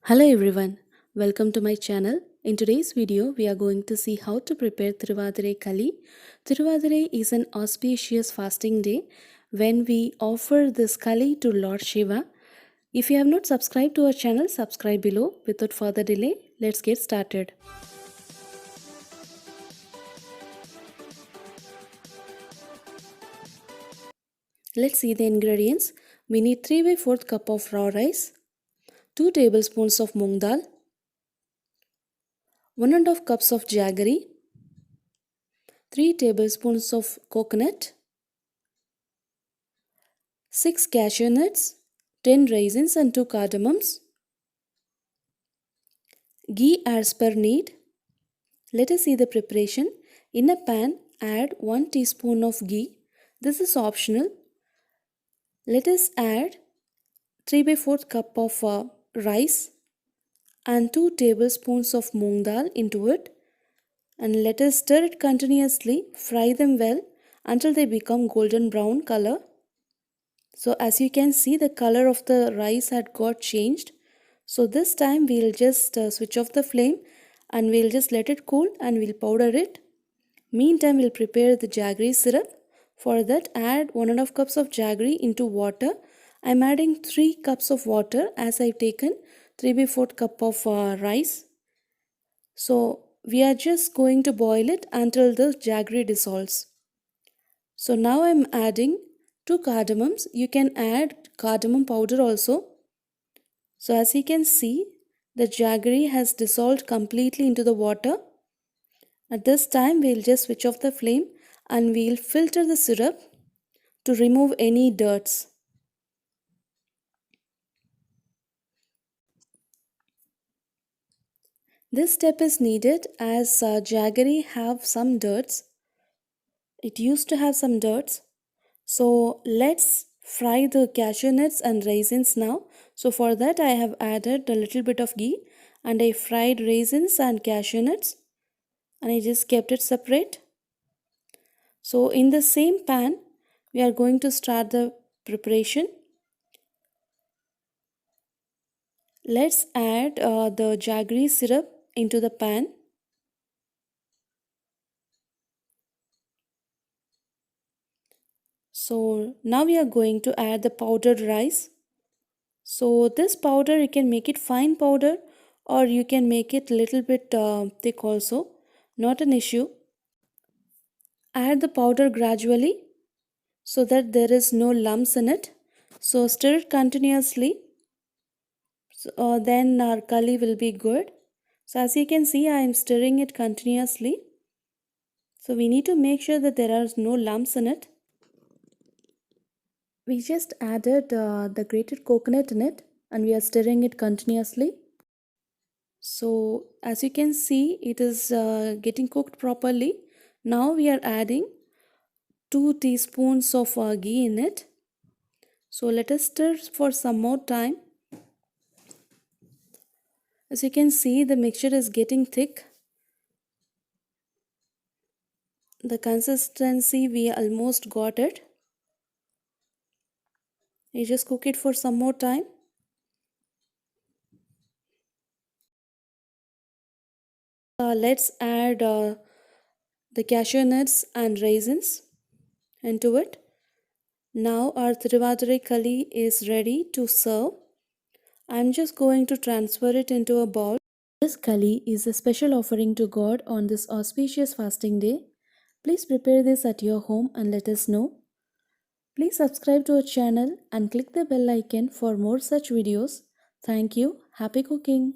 Hello everyone, welcome to my channel. In today's video, we are going to see how to prepare Thiruvadirai Kali. Thiruvadirai is an auspicious fasting day when we offer this Kali to Lord Shiva. If you have not subscribed to our channel, subscribe below. Without further delay, let's get started. Let's see the ingredients. We need 3/4 cup of raw rice, 2 tablespoons of moong dal, 1½ cups of jaggery, 3 tablespoons of coconut, 6 cashew nuts, 10 raisins and 2 cardamoms, ghee as per need. Let us see the preparation. In a pan, add 1 teaspoon of ghee. This is optional. Let us add 3/4 cup of rice and 2 tablespoons of moong dal into it, and let us stir it continuously. Fry them well until they become golden brown color. So as you can see, the color of the rice had got changed. So this time we'll just switch off the flame and we'll just let it cool and we'll powder it. Meantime, we'll prepare the jaggery syrup. For that, add 1½ cups of jaggery into water. I'm adding 3 cups of water as I've taken 3/4 cup of rice. So we are just going to boil it until the jaggery dissolves. So now I'm adding 2 cardamoms. You can add cardamom powder also. So as you can see, the jaggery has dissolved completely into the water. At this time, we'll just switch off the flame and we'll filter the syrup to remove any dirts. This step is needed as jaggery have some dirts. It used to have some dirts. So let's fry the cashew nuts and raisins now. So for that, I have added a little bit of ghee and I fried raisins and cashew nuts and I just kept it separate. So in the same pan, we are going to start the preparation. Let's add the jaggery syrup into the pan. So now we are going to add the powdered rice. So this powder, you can make it fine powder or you can make it little bit thick also, not an issue. Add the powder gradually so that there is no lumps in it. So stir it continuously. So, then our kali will be good. So as you can see, I am stirring it continuously. So we need to make sure that there are no lumps in it. We just added the grated coconut in it and we are stirring it continuously. So as you can see, it is getting cooked properly. Now we are adding 2 teaspoons of ghee in it. So let us stir for some more time. As you can see, the mixture is getting thick. The consistency, we almost got it. You just cook it for some more time. Let's add the cashew nuts and raisins into it. Now our Thiruvadirai Kali is ready to serve. I'm just going to transfer it into a bowl. This Kali is a special offering to God on this auspicious fasting day. Please prepare this at your home and let us know. Please subscribe to our channel and click the bell icon for more such videos. Thank you. Happy cooking.